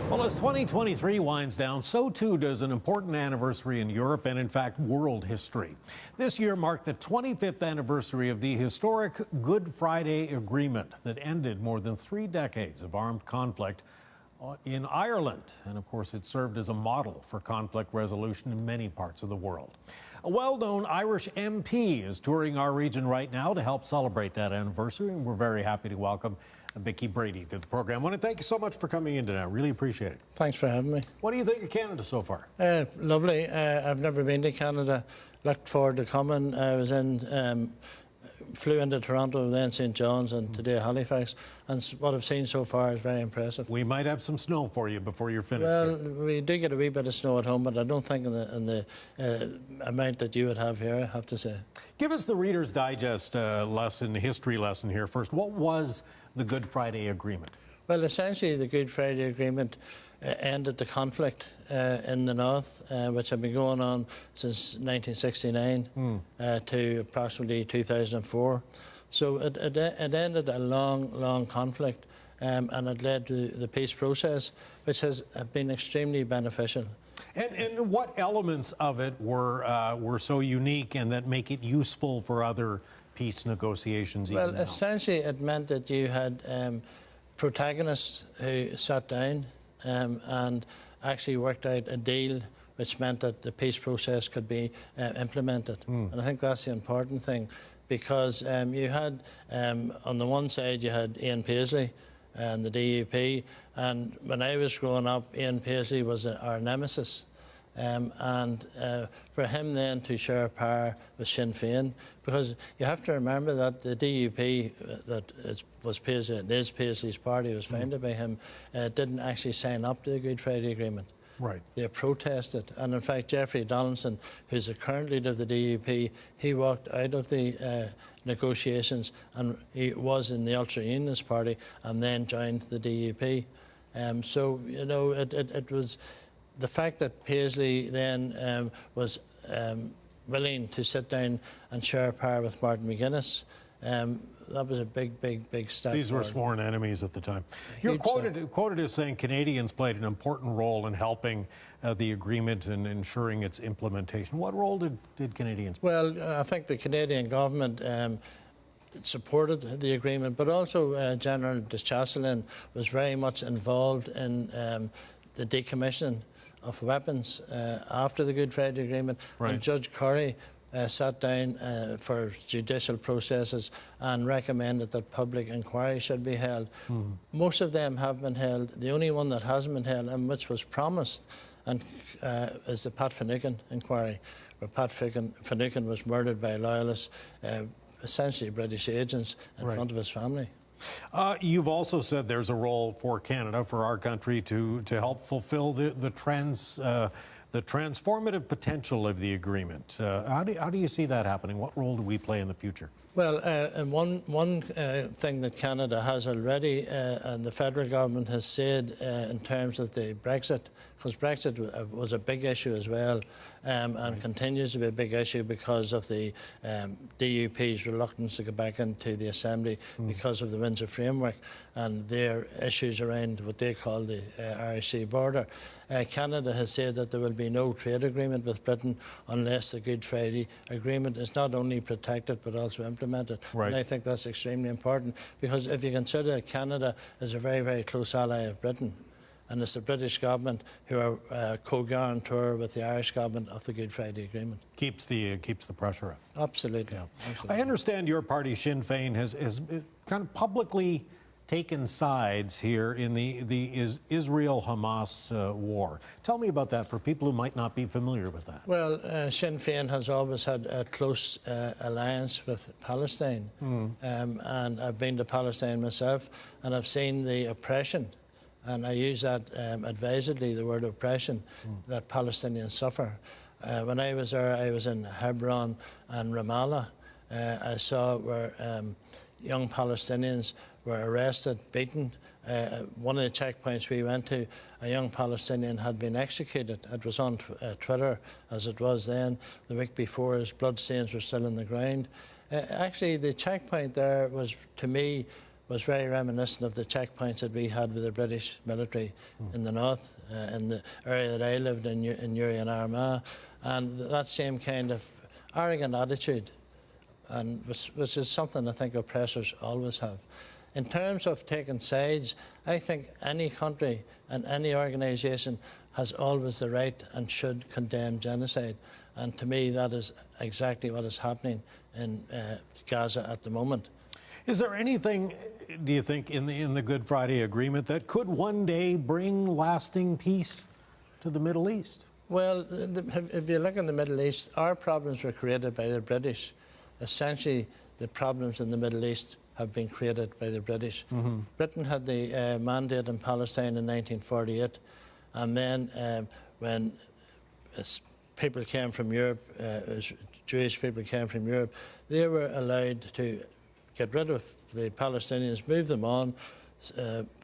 Well, as 2023 winds down, so too does an important anniversary in Europe and, in fact, world history. This year marked the 25th anniversary of the historic Good Friday Agreement that ended more than 3 decades of armed conflict in Ireland. And, of course, it served as a model for conflict resolution in many parts of the world. A well-known Irish MP is touring our region right now to help celebrate that anniversary, and we're very happy to welcome Brady to the program. I want to thank you so much for coming in today. I really appreciate it. Thanks for having me. What do you think of Canada so far? Lovely. I've never been to Canada. Looked forward to coming. I was flew into Toronto, then St. John's, and today Halifax. And what I've seen so far is very impressive. We might have some snow for you before you're finished. Well, we do get a wee bit of snow at home, but I don't think in the amount that you would have here, I have to say. Give us the Reader's Digest history lesson here first. What was the Good Friday Agreement? Well, essentially, the Good Friday Agreement ended the conflict in the north, which had been going on since 1969 to approximately 2004. So it ended a long conflict, and it led to the peace process, which has been extremely beneficial. And what elements of it were so unique and that make it useful for other peace negotiations even now? Well, essentially, it meant that you had protagonists who sat down and actually worked out a deal which meant that the peace process could be implemented. And I think that's the important thing, because you had, on the one side, you had Ian Paisley and the DUP, and when I was growing up, Ian Paisley was our nemesis. For him then to share power with Sinn Féin, because you have to remember that the DUP, was Paisley's party, was founded by him, didn't actually sign up to the Good Friday Agreement. Right. They protested, and in fact Jeffrey Donaldson, who's the current leader of the DUP, he walked out of the negotiations, and he was in the Ulster Unionist Party and then joined the DUP. So, you know, it was the fact that Paisley then was willing to sit down and share power with Martin McGuinness. That was a big step. These were sworn enemies at the time. You're quoted as saying Canadians played an important role in helping the agreement and ensuring its implementation. What role did Canadians play? Well, I think the Canadian government supported the agreement, but also General Deschasselin was very much involved in the decommissioning of weapons after the Good Friday Agreement. Right. And Judge Curry sat down for judicial processes and recommended that public inquiry should be held. Most of them have been held. The only one that hasn't been held, and which was promised, is the Pat Finucane inquiry, where Pat Finucane was murdered by loyalists, essentially British agents, in front of his family. You've also said there's a role for Canada, for our country, to help fulfill the transformative potential of the agreement. How do you see that happening? What role do we play in the future? Well, and one thing that Canada has already, and the federal government has said in terms of the Brexit, because Brexit was a big issue as well, and continues to be a big issue because of the DUP's reluctance to go back into the Assembly because of the Windsor Framework and their issues around what they call the Irish Sea border. Canada has said that there will be no trade agreement with Britain unless the Good Friday Agreement is not only protected but also implemented. Right. And I think that's extremely important, because if you consider Canada as a very close ally of Britain, and it's the British government who are co-guarantor with the Irish government of the Good Friday Agreement. Keeps the pressure up. Absolutely. Yeah. Absolutely. I understand your party, Sinn Féin, has kind of publicly taken sides here in the Israel-Hamas war. Tell me about that for people who might not be familiar with that. Well, Sinn Féin has always had a close alliance with Palestine. And I've been to Palestine myself, and I've seen the oppression, and I use that advisedly, the word oppression, that Palestinians suffer. When I was there, I was in Hebron and Ramallah. I saw where young Palestinians were arrested, beaten. One of the checkpoints we went to, a young Palestinian had been executed. It was on Twitter, as it was then. The week before, his bloodstains were still in the ground. Actually, the checkpoint there was, to me, was very reminiscent of the checkpoints that we had with the British military in the north, in the area that I lived in Uri and Armagh, and that same kind of arrogant attitude, and which is something I think oppressors always have. In terms of taking sides, I think any country and any organisation has always the right and should condemn genocide. And to me, that is exactly what is happening in Gaza at the moment. Is there anything, do you think, in the Good Friday Agreement that could one day bring lasting peace to the Middle East? Well, if you look in the Middle East, our problems were created by the British. Essentially, the problems in the Middle East have been created by the British. Britain had the mandate in Palestine in 1948, and then when people came from Europe, Jewish people came from Europe, they were allowed to get rid of the Palestinians, move them on,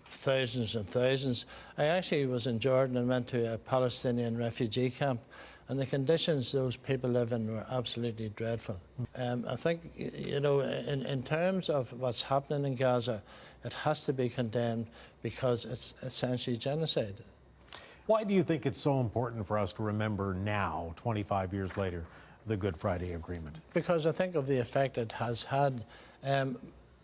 thousands and thousands. I actually was in Jordan and went to a Palestinian refugee camp, and the conditions those people live in were absolutely dreadful. I think, you know, in terms of what's happening in Gaza, it has to be condemned because it's essentially genocide. Why do you think it's so important for us to remember now, 25 years later, the Good Friday Agreement? Because I think of the effect it has had.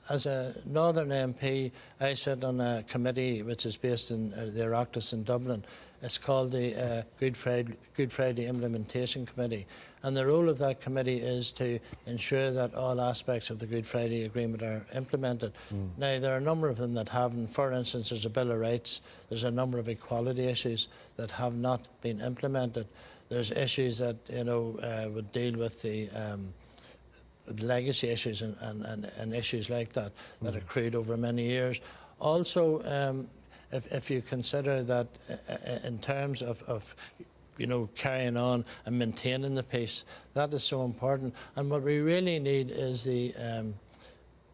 As a Northern MP, I sit on a committee which is based in the Oireachtas in Dublin. It's called the Good Friday Implementation Committee. And the role of that committee is to ensure that all aspects of the Good Friday Agreement are implemented. Now, there are a number of them that haven't. For instance, there's a Bill of Rights. There's a number of equality issues that have not been implemented. There's issues that, you know, would deal with the legacy issues and issues like that that accrued over many years. Also, if you consider that in terms of you know, carrying on and maintaining the peace, that is so important. And what we really need is the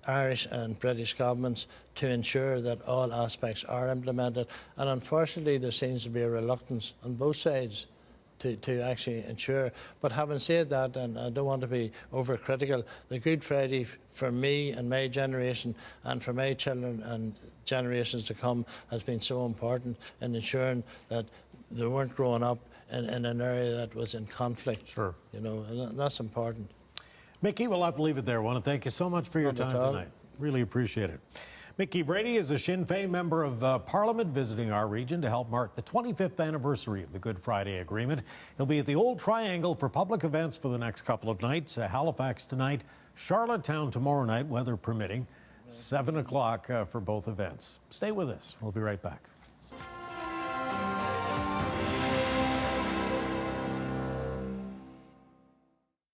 Irish and British governments to ensure that all aspects are implemented. And unfortunately, there seems to be a reluctance on both sides to actually ensure. But having said that, and I don't want to be overcritical, the Good Friday for me and my generation and for my children and generations to come has been so important in ensuring that they weren't growing up in an area that was in conflict. Sure. You know, and that's important. Mickey, we'll have to leave it there. I want to thank you so much for your time tonight. Really appreciate it. Mickey Brady is a Sinn Féin member of Parliament visiting our region to help mark the 25th anniversary of the Good Friday Agreement. He'll be at the Old Triangle for public events for the next couple of nights. Halifax tonight, Charlottetown tomorrow night, weather permitting. 7 o'clock for both events. Stay with us. We'll be right back.